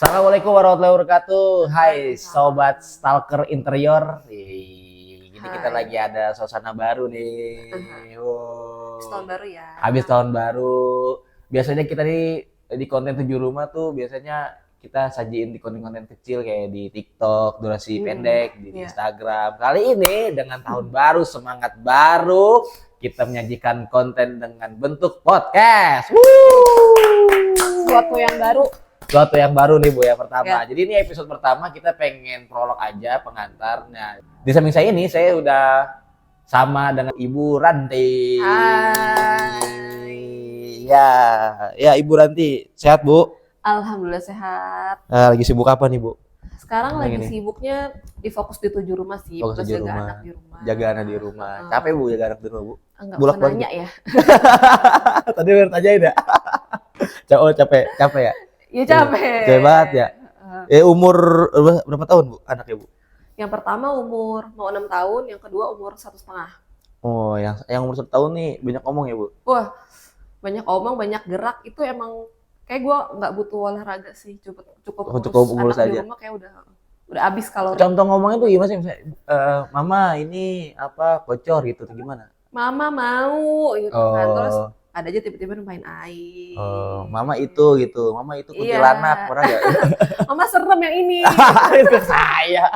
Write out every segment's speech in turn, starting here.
Assalamualaikum warahmatullahi wabarakatuh. Hai sobat stalker interior. Ini kita lagi ada suasana baru nih. Habis tahun baru ya. Habis tahun baru. Biasanya kita di konten 7 rumah tuh biasanya kita sajiin di konten-konten kecil kayak di TikTok, durasi pendek, di Instagram. Kali ini dengan tahun baru, semangat baru, kita menyajikan konten dengan bentuk podcast. Suatu yang baru nih Bu ya pertama. Jadi ini episode pertama kita pengen prolog aja pengantarnya. Di samping saya ini saya udah sama dengan Ibu Ranti. Hai. Ya Ibu Ranti, sehat Bu? Alhamdulillah sehat. Lagi sibuk apa nih Bu? Sekarang lagi sibuknya di fokus di 7 rumah sih. Fokus jaga rumah. anak di rumah. Jaga anak di rumah. Capek Bu jaga anak di rumah Bu? Enggak Bulak usah nanya ya. Tadi udah tanyain ya. Capek ya? Iya capek. Capek banget ya. Umur berapa tahun Bu anaknya Bu? Yang pertama mau 6 tahun, yang kedua umur 1,5. Oh, yang umur 1 tahun nih banyak ngomong ya Bu? Wah, banyak omong, banyak gerak. Itu emang kayak gue nggak butuh olahraga sih, cukup ngurus anak aja. di rumah kayak udah habis kalori. Contoh ngomongnya tuh gimana sih? Mama ini apa bocor gitu tuh gimana? Mama mau gitu kan, terus Oh, ada aja tiba-tiba main air. mama itu gitu. Mama itu kuntilanak, pernah enggak? Mama serem yang ini. Itu saya.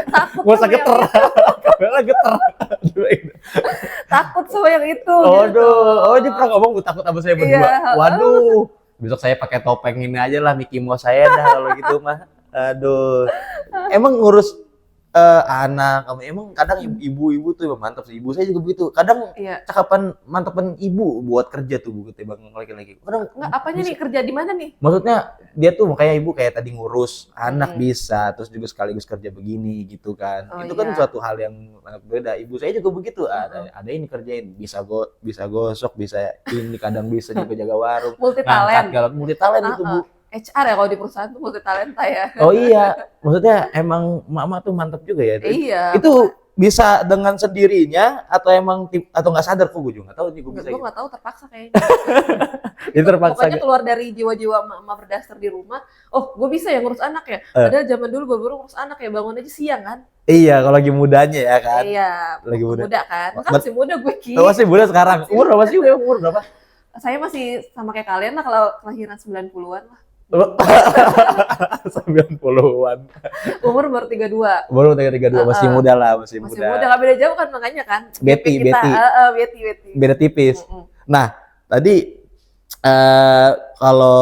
Takut Gua sama sakit yang itu. Kamera geter. Takut sama yang itu. Aduh, dia pernah ngomong takut sama saya berdua. Iya. Waduh. Besok saya pakai topeng ini aja lah, Mickey Mouse saya dah kalau gitu mah. Aduh. Emang ngurus anak, emang kadang ibu-ibu tuh emang mantap sih. Ibu saya juga begitu. Kadang Iya. cakapan mantepin ibu buat kerja tuh Bu ketimbang laki-laki. Kadang Enggak, apanya nih kerja di mana nih? maksudnya dia tuh kayak ibu kayak tadi ngurus anak bisa, terus juga sekaligus kerja begini gitu kan. Oh, Itu kan iya. suatu hal yang sangat beda. Ibu saya juga begitu. Ada ini kerjain, bisa gosok, bisa ini kadang bisa juga jaga warung. Multi Ngangkat talent. galon, multi talent itu Bu. HR ya kalau di perusahaan tuh multi talenta ya. Oh iya, maksudnya emang mama tuh mantap juga ya. Iya. Itu bisa dengan sendirinya atau emang atau nggak sadar kok gue juga nggak tahu nih gue bisa. Gue Gitu. nggak tahu terpaksa kayaknya. Itu terpaksa. Pokoknya keluar dari jiwa-jiwa mama berdasar di rumah. Oh, gue bisa ya ngurus anak ya. Padahal zaman dulu baru ngurus anak ya, bangun aja siang kan. Iya, kalau lagi mudanya ya kan. Iya. Lagi muda. Kan. Kan masih muda gue Ki. Masih muda sekarang. Umur berapa sih? Umur berapa? Saya masih sama kayak kalian lah, kalau kelahiran 90-an lah. 90-an. Umur baru 32. Baru 32, masih muda lah, masih Masih muda. muda, gak beda jauh kan makanya kan. Betty. Betty. Beda tipis. Nah, tadi kalau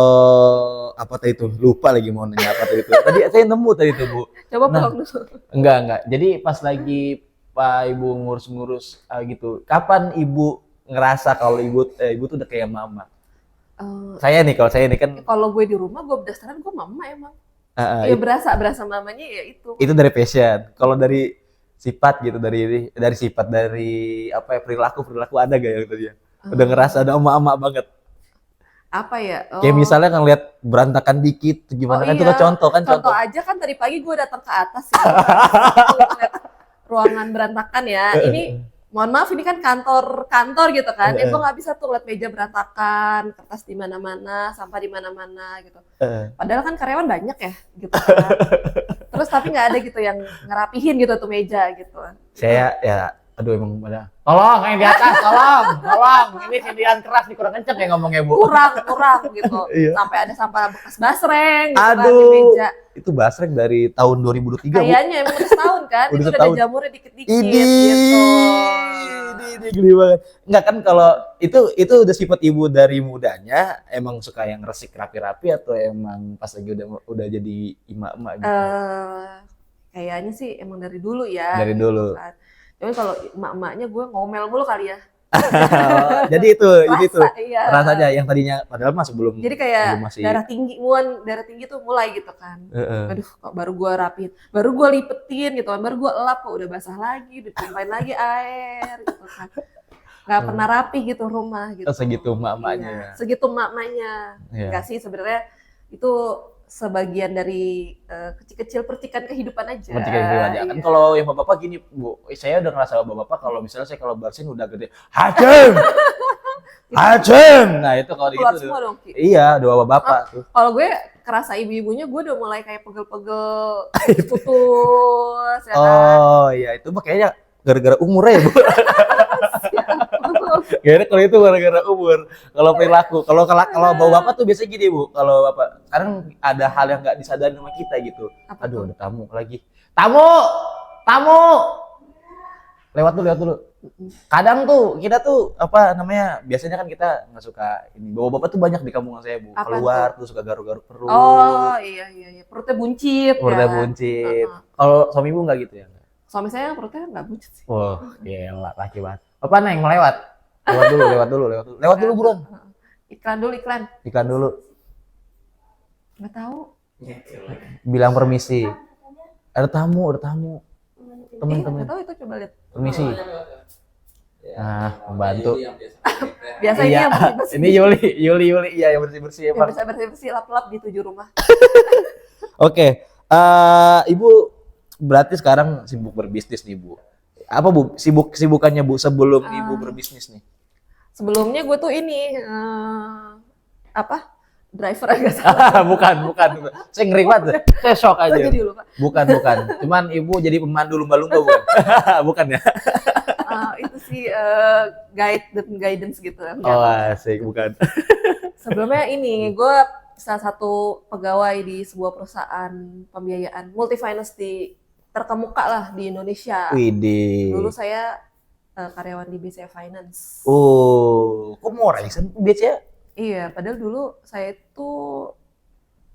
apa tadi itu? Lupa lagi mau nanya apa tadi itu. Tadi saya nemu tadi itu, Bu. Coba pulang dulu. Enggak. Jadi pas lagi Pak Ibu ngurus-ngurus gitu, kapan Ibu ngerasa kalau Ibu tuh udah kayak mama? Kalau saya nih kan Kalau gue di rumah, gue berdasarkan gue mama emang. Iya, berasa mamanya ya itu. itu dari passion. Kalau dari sifat gitu, dari sifat, dari apa ya, perilaku ada gak yang tadi ya? Udah ngerasa ada emak-emak banget. Apa ya? Kayak misalnya ngeliat berantakan dikit gimana kan, itu kan contoh. Contoh aja kan tadi pagi gue datang ke atas ya. Ngeliat ruangan berantakan ya. Ini mohon maaf, ini kan kantor gitu kan. Gue nggak bisa tuh lihat meja berantakan, kertas di mana-mana, sampah di mana-mana gitu. Padahal kan karyawan banyak ya gitu kan. Terus tapi nggak ada gitu yang ngerapihin gitu tuh meja gitu. Saya ya, aduh emang pada tolong yang di atas, tolong. Ini sindiran keras nih, kurang kenceng ya ngomongnya Bu. Kurang gitu. Iya. Sampai ada sampah bekas basreng gitu kan di Aduh, meja. itu basreng dari tahun 2023 Bu. Kayaknya emang udah setahun kan. Udah Itu udah setahun. ada jamurnya dikit-dikit Ini gitu. geli banget. Enggak kan, kalau itu udah sifat Ibu dari mudanya, emang suka yang resik rapi-rapi atau emang pas lagi udah jadi emak-emak gitu? Kayaknya sih emang dari dulu ya. Dari gitu dulu. kan. Cuman kalau emak-emaknya gue ngomel mulu kali ya. Jadi itu Iya. rasanya yang tadinya padahal masih belum. Jadi kayak belum masih. darah tinggi tuh mulai gitu kan. Aduh, kok baru gue rapiin, baru gue lipetin gitu kan, baru gue elap kok udah basah lagi, ditumpahin lagi air gitu kan. Gak pernah rapi gitu rumah gitu. Segitu emak-emaknya. Iya, segitu emak-emaknya. Iya. Enggak sih, sebenarnya itu sebagian dari kecil-kecil percikan kehidupan aja. Percikan kehidupan aja. Kan Iya. kalau yang bapak-bapak gini, Bu, saya udah ngerasa bapak-bapak kalau misalnya saya kalau bersin udah gede, hajam. Acem. Nah, itu kalau keluar gitu. semua dong, Ki. Iya, doa bapak tuh. Kalau gue kerasa ibu-ibunya gue udah mulai kayak pegel-pegel putus ya kan. Oh, iya itu mah kayaknya gara-gara umur ya, Bu. Kayaknya kalau itu gara-gara umur. Kalau perilaku, kalau bawa bapak tuh biasanya gini, Bu. Kalau bapak, sekarang ada hal yang nggak disadari sama kita gitu. Apa Aduh, tuh? ada tamu lagi. Tamu, tamu. Lewat dulu. Kadang tuh kita tuh apa namanya? Biasanya kan kita nggak suka ini. Bawa bapak tuh banyak di kampung saya, Bu. Apa Keluar tuh suka garuk-garuk perut. Oh iya. Perutnya buncit Perutnya ya. buncit. Kalau suami ibu nggak gitu ya? Suami saya perutnya nggak buncit sih. Wah, gila, laki banget. Bapak Neng mau lewat? Lewat dulu buruan. Iklan Dulu. nggak tahu. Bilang permisi. Ada tamu. Temen-temen. Nggak tahu itu, coba lihat. Permisi. Nah, membantu. Biasanya Iya, yang bersih-bersih. ini Yuli, iya yang bersih-bersih yang emang. bisa bersih-bersih lap-lap di 7 rumah. Oke, Ibu berarti sekarang sibuk berbisnis nih, Bu. Apa, Bu? Sibukannya, Bu, sebelum Ibu berbisnis nih? Sebelumnya gue tuh ini apa? Driver agak salah. bukan. Saya ngeri banget. Saya shock aja. Jadi lupa. Bukan. Cuman ibu jadi pemandu lumba-lumba bukan? Bukan ya? Itu sih guidance gitu. Oh, asik, bukan. Sebelumnya ini gue salah satu pegawai di sebuah perusahaan pembiayaan multi-finance terkemuka lah di Indonesia. Widih. Dulu saya karyawan di BCA Finance. Oh, kok mau resign biasanya? Iya, padahal dulu saya itu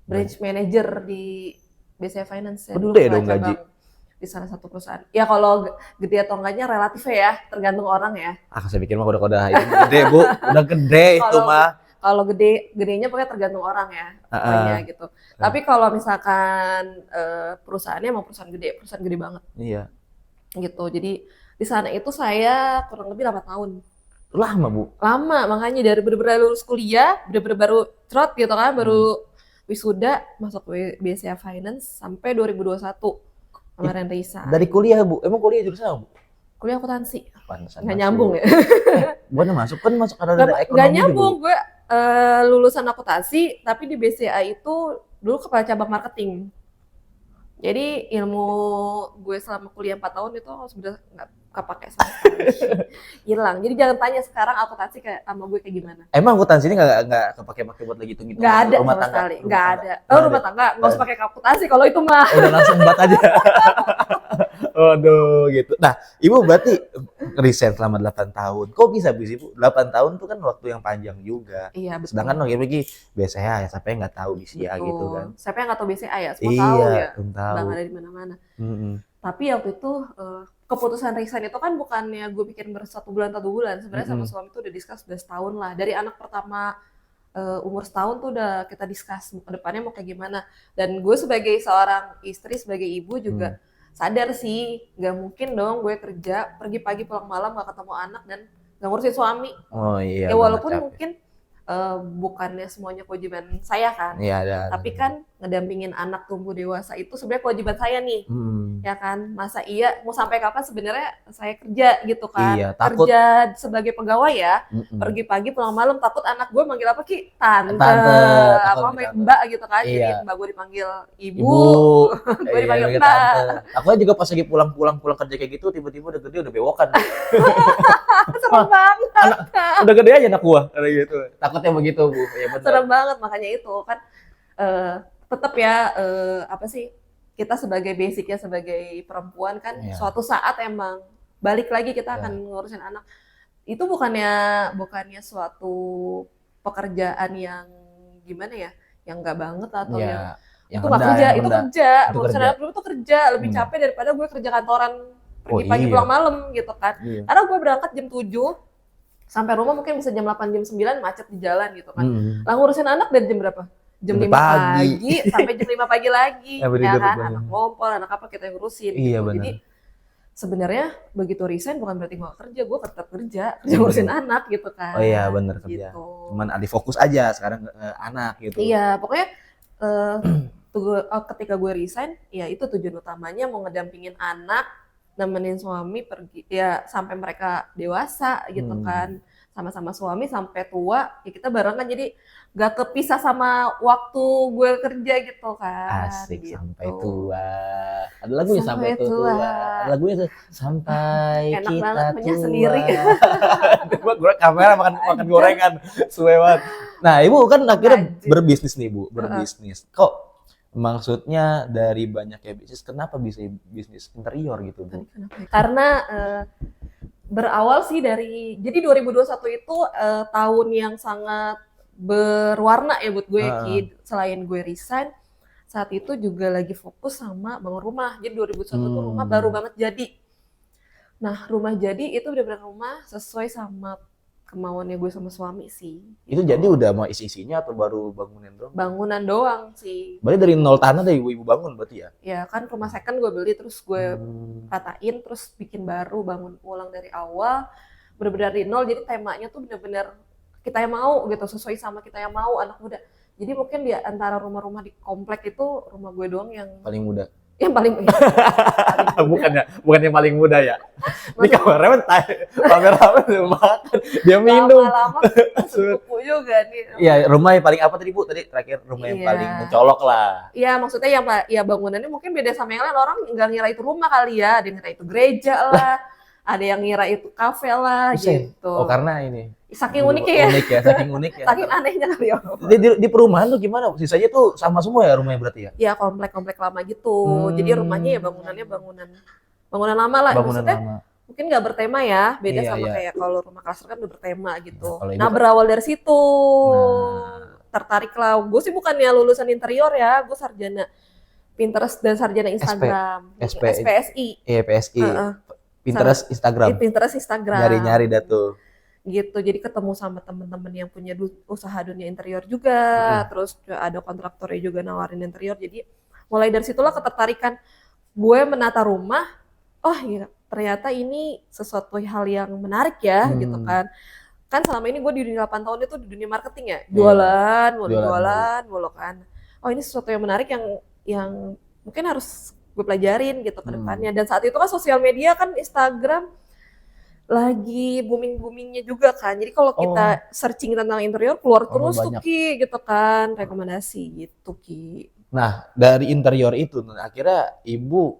branch manager di BCA Finance. Saya dulu Gede pernah dong gaji. cabang di salah satu perusahaan. Ya kalau gede atau enggaknya relatif ya, tergantung orang ya. Saya pikir mah udah itu gede, Bu. Udah gede itu mah. Kalau gedenya pokoknya tergantung orang ya, pokoknya gitu. Tapi kalau misalkan perusahaannya emang perusahaan gede banget. Iya. Gitu. Jadi di sana itu saya kurang lebih 8 tahun. Lama, Bu. Lama, makanya dari bener-bener lulus kuliah, bener-bener baru trot gitu kan, baru wisuda masuk BCA Finance sampai 2021 kemarin resign. Dari kuliah, Bu. Emang kuliah jurusan apa, Bu? Kuliah akuntansi. Pantesan Nggak masuk. nyambung ya. Bukannya masuk ada ekonomi. Nggak nyambung, gue lulusan akuntansi, tapi di BCA itu dulu kepala cabang marketing. Jadi ilmu gue selama kuliah 4 tahun itu sudah nggak kepake sama sekali. Hilang. Jadi jangan tanya sekarang akuntansi kayak sama gue kayak gimana. Emang akuntansi ini nggak kepake-pake buat lagi hitung-hitung Nggak ada rumah sama tangga. sekali. Nggak ada. Rumah tangga nggak usah pakai akuntansi kalau itu mah. Udah langsung bat aja. Waduh, gitu. Nah, Ibu berarti resign selama 8 tahun. Kok bisa Ibu? 8 tahun tuh kan waktu yang panjang juga. Iya, betul. Sedangkan lagi biasanya ya sampai nggak tahu BCA gitu kan. Siapa yang nggak tahu BCA ya? Semua tahu ya. Tahu. Bang ada di mana-mana. Tapi waktu itu keputusan resign itu kan bukannya gue bikin bersatu bulan. Sebenarnya sama suami tuh udah discuss 11 tahun lah. Dari anak pertama umur setahun tuh udah kita discuss ke depannya mau kayak gimana. Dan gue sebagai seorang istri, sebagai ibu juga sadar sih, nggak mungkin dong gue kerja pergi pagi pulang malam gak ketemu anak dan gak ngurusin suami. Oh iya. Ya walaupun mungkin bukannya semuanya kewajiban saya kan, tapi kan ngedampingin anak tumbuh dewasa itu sebenarnya kewajiban saya nih, ya kan. Masa iya mau sampai kapan sebenarnya saya kerja gitu kan, kerja sebagai pegawai ya, pergi pagi pulang malam, takut anak gue manggil apa Ki? Tante apa Mbak gitu kan, jadi Mbak gue dipanggil ibu, gue dipanggil Mbak. Aku juga pas lagi pulang kerja kayak gitu, tiba-tiba udah gede udah bewokan. Serem banget. Udah gede aja anak gua kayak gitu. Takutnya begitu, Bu. Ya benar. Serem banget, makanya itu kan tetap ya apa sih, kita sebagai basicnya sebagai perempuan kan suatu saat emang balik lagi kita akan ngurusin anak. Itu bukannya suatu pekerjaan yang gimana ya, yang enggak banget atau yang itu nggak kerja, itu kerja. Ngurusin anak dulu tuh kerja, lebih capek daripada gue kerja kantoran pergi pagi pulang malam gitu kan. Karena gue berangkat jam 7 sampai rumah mungkin bisa jam 8 jam 9 macet di jalan gitu kan. Lah ngurusin anak dari jam berapa? Jam 5 pagi sampai jam 5 pagi lagi ya kan. Anak ngompol, anak apa kita yang ngurusin gitu. Jadi sebenarnya begitu resign bukan berarti gue tetap kerja ngurusin anak gitu kan. Oh iya benar kerja. Gitu. Cuman alih fokus aja sekarang anak gitu. Iya, pokoknya ketika gue resign ya itu tujuan utamanya mau ngedampingin anak, nemenin suami pergi ya sampai mereka dewasa gitu kan, sama-sama suami sampai tua ya kita barengan, jadi gak kepisah sama waktu gue kerja gitu kan. Asik, gitu. sampai tua. Ada lagunya sampai Sampai tua. tua. Ada lagunya tuh sampai Enak kita banget punya tua. sendiri. Gua kamera makan gorengan, suwe banget. Nah, Ibu kan akhirnya Anjir. berbisnis nih, Bu, berbisnis. Kok maksudnya dari banyaknya bisnis, kenapa bisa bisnis interior gitu, Bu? Karena berawal sih dari, jadi 2021 itu tahun yang sangat berwarna ya buat gue, Ki. Selain gue resign, saat itu juga lagi fokus sama bangun rumah. Jadi 2021 tuh rumah baru banget jadi. Nah, rumah jadi itu benar-benar rumah sesuai sama kemauannya gue sama suami sih. Itu jadi udah mau isi-isinya atau baru bangunin doang? Bangunan doang sih. Berarti dari nol tanah dari ibu bangun berarti ya? Ya kan rumah second gue beli, terus gue ratain, terus bikin baru, bangun ulang dari awal. Benar-benar dari nol, jadi temanya tuh benar-benar kita yang mau gitu, sesuai sama kita yang mau, anak muda. Jadi mungkin di antara rumah-rumah di komplek itu rumah gue doang yang Paling muda. yang paling muda. bukan yang paling muda ya. Ini kameramen kameramen udah makan, dia minum. Lama-lama sepupu juga nih. Iya, rumah yang paling apa tadi, Bu? Tadi terakhir rumah yang Iya. paling mencolok lah. Iya, maksudnya ya bangunannya mungkin beda sama yang lain. Orang nggak ngira itu rumah kali ya, ada yang ngira itu gereja lah, ada yang ngira itu kafe lah Buset. gitu. Oh, karena ini. Saking uniknya ya. Unik ya, saking unik ya. Saking anehnya kali ya. Di perumahan tuh gimana? Sisanya tuh sama semua ya rumahnya berarti ya? Ya komplek-komplek lama gitu. Jadi rumahnya ya bangunannya bangunan lama lah. Bangunan Maksudnya lama. mungkin nggak bertema ya, beda Iya, sama iya. kayak kalau rumah klaster kan udah bertema gitu. Kalau ini Nah, kan- berawal dari situ. Nah. Tertarik lah. Gue sih bukannya lulusan interior ya, gue sarjana Pinterest dan sarjana Instagram. SPSI. Iya, PSI. Heeh. Pinterest, Instagram. Pinterest Instagram. Nyari-nyari dah tuh. Gitu, jadi ketemu sama temen-temen yang punya usaha dunia interior juga, terus ada kontraktornya juga nawarin interior, jadi mulai dari situlah ketertarikan gue menata rumah. Oh iya, ternyata ini sesuatu hal yang menarik ya gitu kan selama ini gue di dunia 8 tahun itu di dunia marketing ya, jualan mulu kan. Oh, ini sesuatu yang menarik yang mungkin harus gue pelajarin gitu ke depannya. Dan saat itu kan sosial media kan Instagram lagi booming-boomingnya juga kan. Jadi kalau kita searching tentang interior keluar terus tuh banyak. Ki gitu kan, rekomendasi gitu Ki. Nah, dari interior itu akhirnya Ibu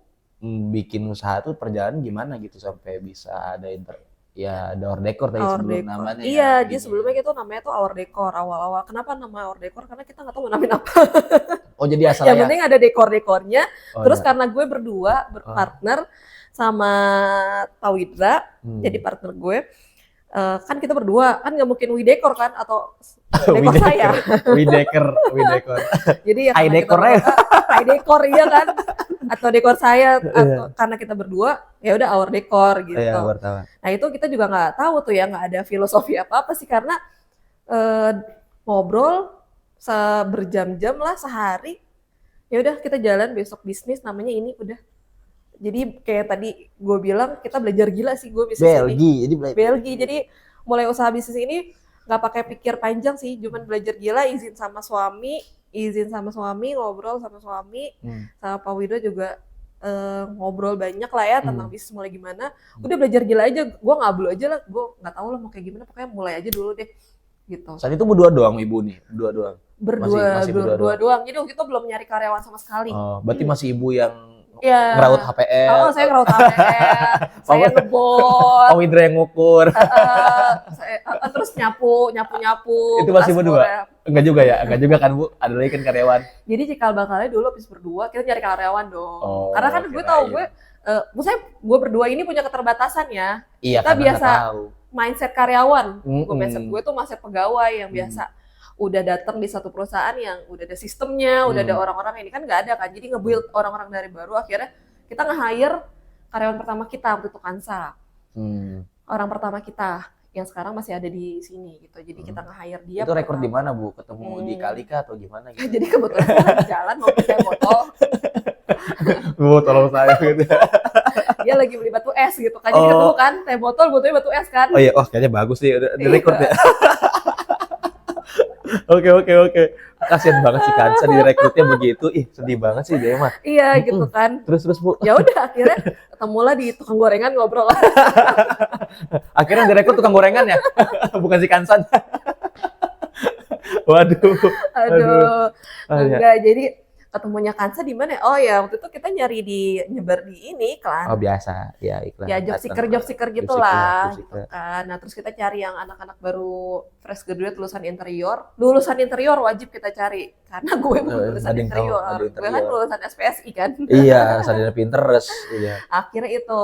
bikin usaha tuh perjalanan gimana gitu sampai bisa ada ada Our Decor tadi Our sebelum Decor. namanya. Iya, ya, jadi gini. sebelumnya itu namanya tuh Our Decor awal-awal. Kenapa nama Our Decor? Karena kita nggak tahu mau namain apa. Oh, jadi Yang asalnya. penting ada dekor-dekornya. Oh, Terus iya. karena gue berdua berpartner sama Tawidra, jadi partner gue. Kan kita berdua, kan nggak mungkin Widekor kan, atau dekor saya. Wideker. Jadi ya High karena kita dekornya. berdua, high dekor iya kan, atau dekor saya, atau karena kita berdua ya udah Our Decor gitu. Iya, wartawan. Nah itu kita juga nggak tahu tuh ya, nggak ada filosofi apa sih, karena ngobrol berjam-jam lah sehari. Ya udah kita jalan besok bisnis namanya ini udah. Jadi kayak tadi gue bilang kita belajar gila sih gue bisnis ini. Belgi. Jadi mulai usaha bisnis ini nggak pakai pikir panjang sih, cuman belajar gila, izin sama suami, ngobrol sama suami, sama Pak Wido juga ngobrol banyak lah ya tentang bisnis mulai gimana. Udah belajar gila aja, gue ngablu aja lah, gue nggak tahu lah mau kayak gimana, pokoknya mulai aja dulu deh gitu. Saat itu berdua doang Ibu nih, berdua doang. Masih Berdua doang. Jadi waktu itu belum nyari karyawan sama sekali. Oh, berarti masih Ibu yang Ya. ngerawat HPL. Oh, saya ngerawat HPL, saya ngebot, Widra yang ngukur. terus nyapu. Itu masih berdua? Enggak juga ya? Enggak juga kan Bu? Ada lagi kan karyawan? Jadi cikal bakalnya dulu habis berdua, kita nyari karyawan dong. Oh, karena kan gue tahu gue berdua ini punya keterbatasan ya. Iya, kita karena biasa nggak tahu. mindset karyawan. Mindset gue tuh mindset pegawai yang biasa udah datang di satu perusahaan yang udah ada sistemnya, udah ada orang-orang, ini kan nggak ada kan. Jadi nge-build orang-orang dari baru, akhirnya kita nge-hire karyawan pertama kita waktu itu Kansa. Orang pertama kita yang sekarang masih ada di sini gitu. Jadi kita nge-hire dia. Itu rekor di mana Bu? Ketemu di Kalika atau gimana gitu? Jadi kebetulan saya lagi jalan mau beli teh botol. Bu, tolong saya gitu. Dia lagi beli batu es gitu kan. Jadi ketemu kan teh botol, butuhnya batu es kan. Oh iya, kayaknya bagus sih, udah record ya. Oke oke oke. Kasian banget sih Kansa direkrutnya begitu. Ih, sedih banget sih dia mah. Iya gitu kan. Terus Bu. Ya udah akhirnya ketemulah di tukang gorengan ngobrol lah. Akhirnya direkrut tukang gorengan ya? Bukan si Kansan. Waduh. Aduh. Ah, ya. Enggak, jadi ketemunya Kansa di mana? Oh ya, waktu itu kita nyari nyebar di ini iklan. Oh biasa, ya iklan. Ya job seeker gitu Job lah, seeker. gitu kan. Nah terus kita cari yang anak-anak baru fresh graduate lulusan interior wajib kita cari karena gue bukan lulusan ada yang tahu, interior, ada yang gue kan interior. lulusan SPSI kan. Iya, sadar Pinterest. Iya. Akhirnya itu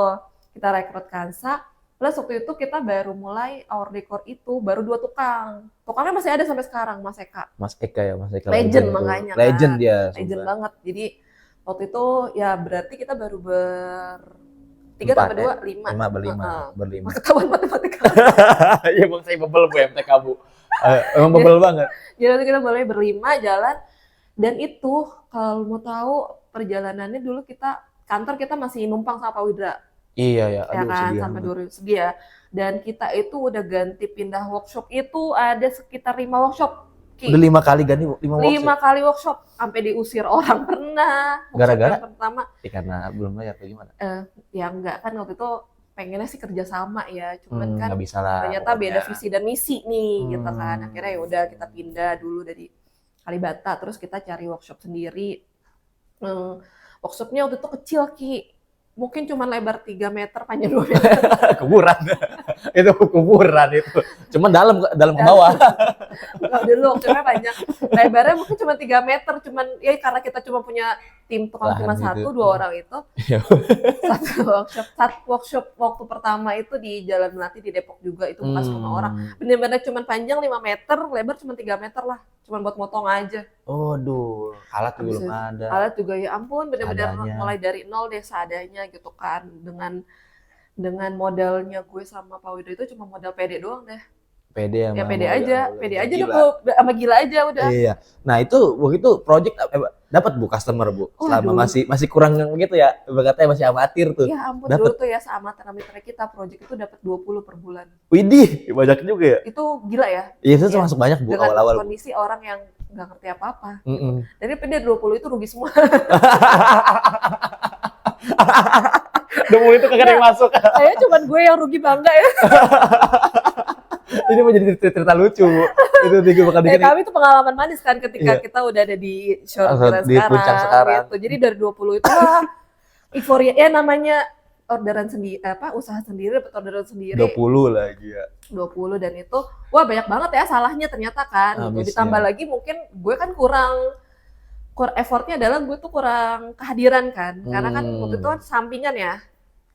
kita rekrut Kansa. Plus waktu itu kita baru mulai our decor itu baru 2 tukang. Tukangnya masih ada sampai sekarang, Mas Eka. Mas Eka ya, Mas Eka. Legend itu. makanya kan. Legend dia. Legend sumpah. banget. Jadi waktu itu ya berarti kita baru 3 tambah 2, 5. Berlima. Ketahuan matematika. Iya bang, saya bebel Bu MTK Bu. Emang bebel banget. Jadi waktu kita mulai berlima jalan. Dan itu kalau mau tahu perjalanannya dulu kantor kita masih numpang sama Pak Widra. Iya ya, Ya aduh kan sedih sampai banget. 2000 sedia. Dan kita itu udah ganti pindah workshop itu ada sekitar 5 workshop. Ki. Udah 5 kali ganti 5 workshop. 5 kali workshop sampai diusir orang pernah. Workshop Gara-gara? yang pertama Karena belum bayar atau gimana? ya enggak kan waktu itu pengennya sih kerjasama ya, cuman kan Nggak bisa lah. ternyata beda visi dan misi nih gitu kan. Hmm. Akhirnya ya udah kita pindah dulu dari Kalibata, terus kita cari workshop sendiri. Workshopnya waktu itu kecil Ki, mungkin cuma lebar 3 meter, panjang 2 meter. Kuburan. Itu kuburan itu. Cuman dalam ke bawah. Kalau dulu workshopnya panjang, lebarnya mungkin cuma 3 meter, cuman ya karena kita cuma punya tim tukang cuma Lahan gitu. 1-2 orang itu. Iya. Satu workshop waktu pertama itu di Jalan Melati di Depok juga, itu bekas rumah orang. Hmm. Bener-bener cuma panjang 5 meter, lebar cuma 3 meter lah. Cuma buat motong aja. Aduh, alat juga Habis belum itu, ada. alat juga ya ampun, bener-bener Seadanya. mulai dari nol deh seadanya gitu kan. Dengan modalnya gue sama Pak Wido itu cuma modal PD doang deh. PD Ya sama PD modal- aja, modal PD aja gila. udah sama gila aja udah. Iya. Nah, itu begitu project dapat Bu customer Bu. Selama Waduh. masih kurang begitu ya. Katanya masih amatir tuh. Ya ampun, Dapet. dulu tuh ya seamatir-amatir kita project itu dapat 20 per bulan. Widih, banyak juga ya. Itu gila ya. Iya, itu Iya. termasuk banyak Bu Dengan awal-awal. Bu. kondisi orang yang nggak ngerti apa-apa. Mm-mm. Jadi PD 20 itu rugi semua. 20 itu kagak ada yang masuk. Kayaknya cuma gue yang rugi bangga ya. Ini menjadi cerita lucu Bu. Itu tiga bakal dikit. Kami tuh pengalaman manis kan ketika Iya. kita udah ada di showroom kita Di puncak sekarang. gitu. Jadi dari 20 itu wah, euforia ya namanya orderan sendiri usaha sendiri dapat orderan sendiri 20 lagi ya. 20 dan itu wah banyak banget ya salahnya ternyata kan gitu. Habisnya. Ditambah lagi mungkin gue kan kurang effortnya adalah gue tuh kurang kehadiran kan karena kan waktu itu kan sampingan ya.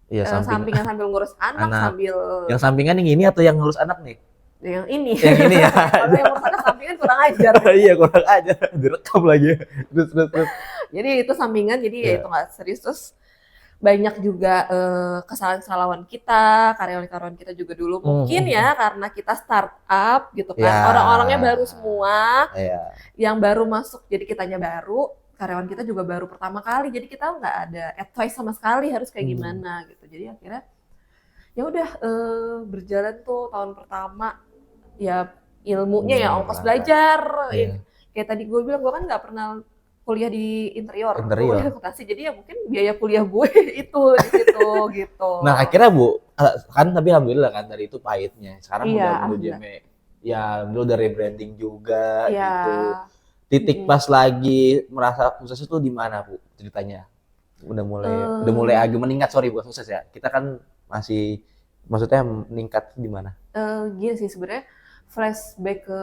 Iya, Sampingan sambil ngurus anak. Sambil Yang sampingan yang ini atau yang ngurus anak nih? yang ini. Yang ini ya. Kalau yang ngurus anak sampingan kurang ajar. Iya, kurang aja. Direkam lagi. Terus. Jadi itu sampingan, jadi ya Iya. itu nggak serius. Terus banyak juga kesalahan-kesalahan kita, karyawan-karyawan kita juga dulu mungkin ya karena kita startup gitu kan, Ya. orang-orangnya baru semua, Iya. yang baru masuk, jadi kitanya baru, karyawan kita juga baru pertama kali, jadi kita nggak ada advice sama sekali harus kayak gimana gitu. Jadi akhirnya ya udah berjalan tuh tahun pertama ya ilmunya ya ongkos belajar. Iya. Kayak tadi gue bilang gue kan nggak pernah kuliah di interior. Interior. Gue kuliah akuntansi, jadi ya mungkin biaya kuliah gue itu di situ gitu. Nah, akhirnya Bu, kan tapi alhamdulillah kan dari itu pahitnya. Sekarang Iya, udah menuju ya dulu dari branding juga Iya. gitu. Titik pas lagi merasa sukses itu di mana Bu ceritanya? Udah mulai agak meningkat, sorry bukan sukses ya. Kita kan masih maksudnya meningkat di mana? Gini sih sebenarnya flashback ke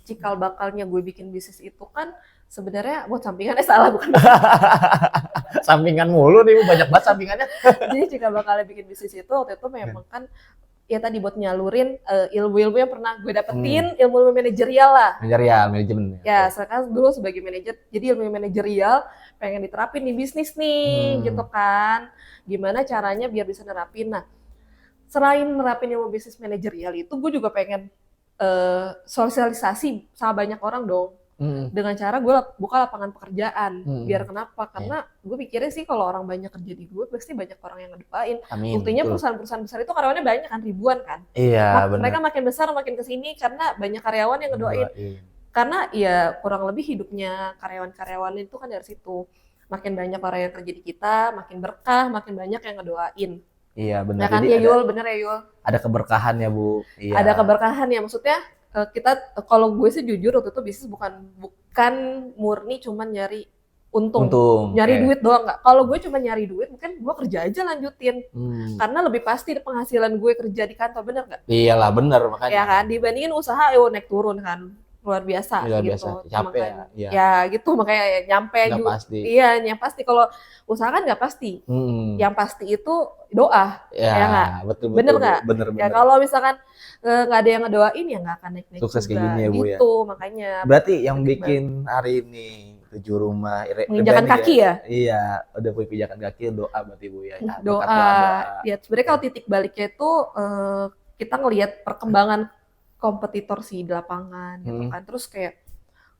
cikal bakalnya gue bikin bisnis itu kan sebenarnya buat sampingannya salah bukan. Sampingan mulu nih Bu, banyak banget sampingannya. Jadi cikal bakalnya bikin bisnis itu waktu itu memang kan ya tadi buat nyalurin ilmu-ilmu yang pernah gue dapetin, ilmu manajerial lah. Manajerial, manajemen. Ya, sekarang dulu sebagai manajer, jadi ilmu manajerial pengen diterapin di bisnis nih, gitu kan. Gimana caranya biar bisa nerapin. Nah, selain nerapin ilmu bisnis manajerial itu, gue juga pengen sosialisasi sama banyak orang dong. Dengan cara gue buka lapangan pekerjaan. Biar kenapa? Karena gue pikirnya sih kalau orang banyak kerja di gue, pasti banyak orang yang ngedoain. Amin. Buktinya Betul. perusahaan-perusahaan besar itu karyawannya banyak kan, ribuan kan. Iya, benar. Mereka makin besar makin kesini karena banyak karyawan yang ngedoain. karena ya kurang lebih hidupnya karyawan-karyawan itu kan dari situ. Makin banyak orang yang kerja di kita, makin berkah, makin banyak yang ngedoain. Iya Ya benar. kan Jadi ya Yul, bener ya Yul. ada keberkahan ya Bu. Iya. Ada keberkahan ya, maksudnya kita kalau gue sih jujur waktu itu bisnis bukan murni cuman nyari untung. Nyari duit doang nggak. Kalau gue cuma nyari duit, mungkin gue kerja aja lanjutin. Karena lebih pasti penghasilan gue kerja di kantor, bener nggak? Iyalah bener makanya. Ya kan, dibandingin usaha naik turun kan. Luar biasa Luar gitu. biasa. Capek ya. Ya gitu, makanya nyampe Nggak juga. pasti. Iya, yang pasti kalau usaha kan nggak pasti. Yang pasti itu doa. Ya nggak? betul. Bener nggak? Bener. Ya kalau misalkan nggak ada yang ngedoain ya nggak akan naik-naik Sukses juga. kayak gini ya Bu ya. Gitu, makanya. Berarti yang bikin hari ini 7 rumah menginjakan kaki ya? Iya, udah punya pijakan kaki doa berarti Bu ya. Doa. Ya sebenarnya kalau titik baliknya itu kita ngelihat perkembangan kompetitor sih di lapangan gitu kan. Terus kayak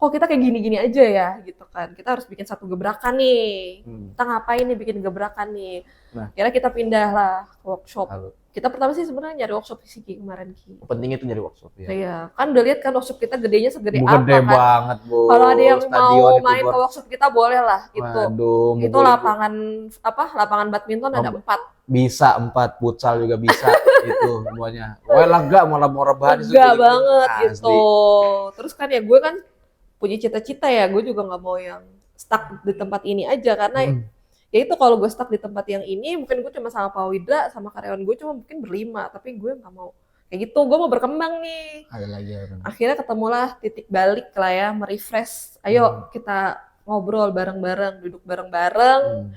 kok kita kayak gini-gini aja ya gitu kan. Kita harus bikin satu gebrakan nih. Kita ngapain nih bikin gebrakan nih. Nah, kira kita pindah lah ke workshop. Halo. Kita pertama sih sebenarnya nyari workshop sih kemarin Ki. Pentingnya itu nyari workshop ya. Iya, kan udah lihat kan workshop kita gedenya segede Bu, apa gede kan. banget Bu. Kalau ada yang Stadion mau main ke workshop kita boleh lah gitu. Waduh, itu lapangan lapangan badminton ada 4. Bisa 4, futsal juga bisa itu semuanya. Wah lega mau rebahan lega banget gitu. Terus kan ya gue kan punya cita-cita ya, gue juga nggak mau yang stuck di tempat ini aja karena ya itu kalau gue stuck di tempat yang ini mungkin gue cuma sama Pak Widra sama karyawan gue cuma mungkin berlima, tapi gue nggak mau kayak gitu, gue mau berkembang nih. Ada lagi orang. Akhirnya ketemulah titik balik lah ya, merefresh. Ayo kita ngobrol bareng-bareng, duduk bareng-bareng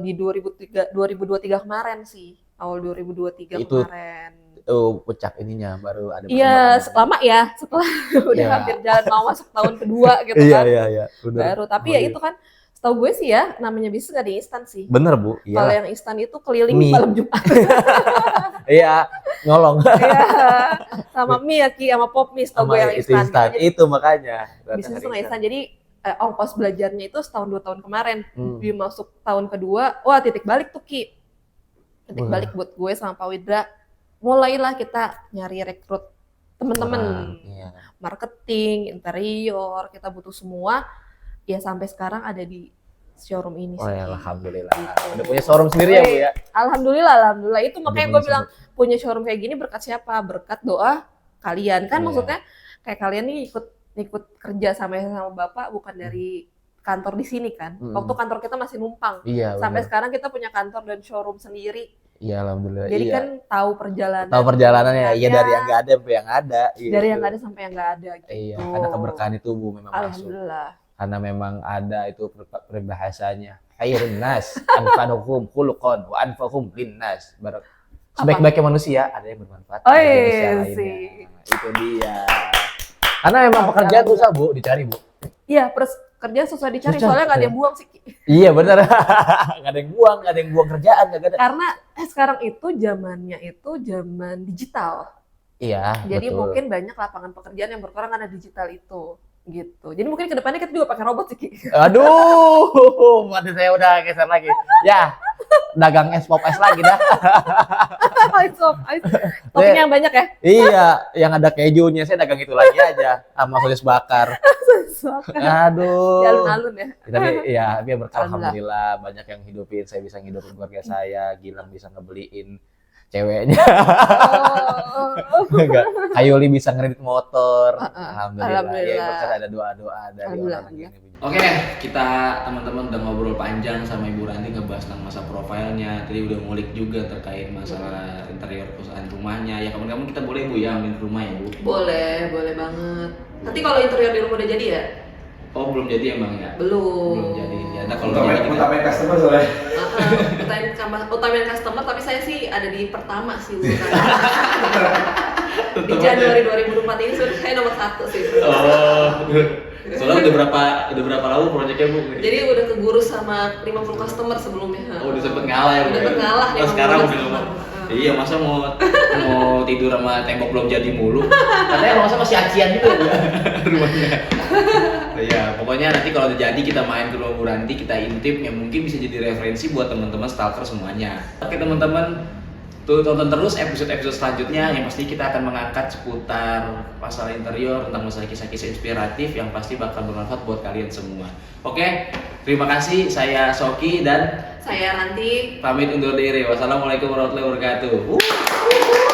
di 2023 kemarin sih, awal 2023 itu, kemarin. Puncak ininya baru ada. Iya, lama ya setelah udah hampir jalan mau masuk tahun kedua gitu kan. Iya. Baru, tapi ya itu kan setahu gue sih ya namanya bisnis gak ada instan sih. Bener Bu. Iya. Kalau yang instan itu keliling malam Jumat. Iya, nyolong. Iya, sama mie ya Ki, sama pop mie setahu gue yang instan. Itu makanya. Bisnis itu instan. Jadi ongkos belajarnya itu setahun 2 tahun kemarin. Di masuk tahun kedua, wah titik balik tuh Ki. Titik balik buat gue sama Pak Widra. Mulailah kita nyari rekrut teman-teman, marketing, interior, kita butuh semua. Ya sampai sekarang ada di showroom ini. Oh ya, alhamdulillah. Gitu. Udah punya showroom sendiri ya Bu ya? Alhamdulillah. Itu makanya gue bilang punya showroom kayak gini berkat siapa? Berkat doa kalian. Kan maksudnya kayak kalian nih ikut kerja sama Bapak bukan dari kantor di sini kan. Waktu kantor kita masih numpang. Iya, sampai sekarang kita punya kantor dan showroom sendiri. Iya, alhamdulillah. Jadi kan tahu perjalanan. Tahu perjalanannya. Iya, dari yang nggak ada sampai yang ada. Gitu. Dari yang nggak ada sampai yang nggak ada gitu. Iya, karena keberkahan itu Bu memang alhamdulillah. Masuk. Karena memang ada itu peribahasanya. Khairun nas anfa'uhum khuluqan wa anfa'uhum linnas. Sebaik-baiknya manusia ada yang bermanfaat. Oh iya sih. Itu dia. Karena memang pekerjaan susah Bu, dicari Bu. Iya, kerja susah dicari, soalnya nggak ada yang buang sih. Iya benar, nggak ada yang buang kerjaan, nggak ada. Karena sekarang itu zamannya itu zaman digital. Iya. Jadi betul. Mungkin banyak lapangan pekerjaan yang berkurang karena digital itu, gitu. Jadi mungkin kedepannya kita juga pakai robot sih. Aduh, waduh saya udah geser lagi. Ya, dagang es pop es lagi dah. Ice pop, toppingnya yang banyak ya? Iya, yang ada kejunya saya dagang itu lagi aja, sama sosis bakar. Aduh. Di alun-alun ya. Tapi ya, biar berkah alhamdulillah banyak yang hidupin, saya bisa ngidupin keluarga saya, Gilang bisa ngebeliin ceweknya. Kayuli bisa ngeredit motor. Alhamdulillah. Ya, berkat ada doa-doa dari orang ini. Oke deh, kita teman-teman udah ngobrol panjang sama Ibu Ranti ngebahas tentang masa profilnya. Tadi udah ngulik juga terkait masalah interior perusahaan rumahnya. Ya kapan-kapan kita boleh Bu ya ambil rumah ya Bu. Boleh banget. Nanti kalau interior di rumah udah jadi ya? Oh belum jadi emang ya? Belum jadi. Ya, nah, kalau utamain customer soalnya. Utamain customer, tapi saya sih ada di pertama sih urutan. Di Januari 2024 ini sudah saya nomor 1 sih. Oh. Soalnya udah berapa lama proyeknya Bu? Jadi udah kegurus sama 50 customer sebelumnya. Oh udah sempet ngalah ya Bu? Udah sempet ngalah nih. Sekarang udah ngomong. Iya masa mau tidur sama tembok belum jadi mulu. Katanya masa masih acian gitu ya rumahnya. Ya pokoknya nanti kalau udah jadi kita main ke rumah Bu Ranti, kita intip yang mungkin bisa jadi referensi buat teman-teman stalker semuanya. Oke teman-teman, Tuh tonton terus episode-episode selanjutnya yang pasti kita akan mengangkat seputar masalah interior, tentang masalah kisah-kisah inspiratif yang pasti bakal bermanfaat buat kalian semua. Oke, terima kasih. Saya Soki dan Saya Ranti. pamit undur diri. Wassalamualaikum warahmatullahi wabarakatuh.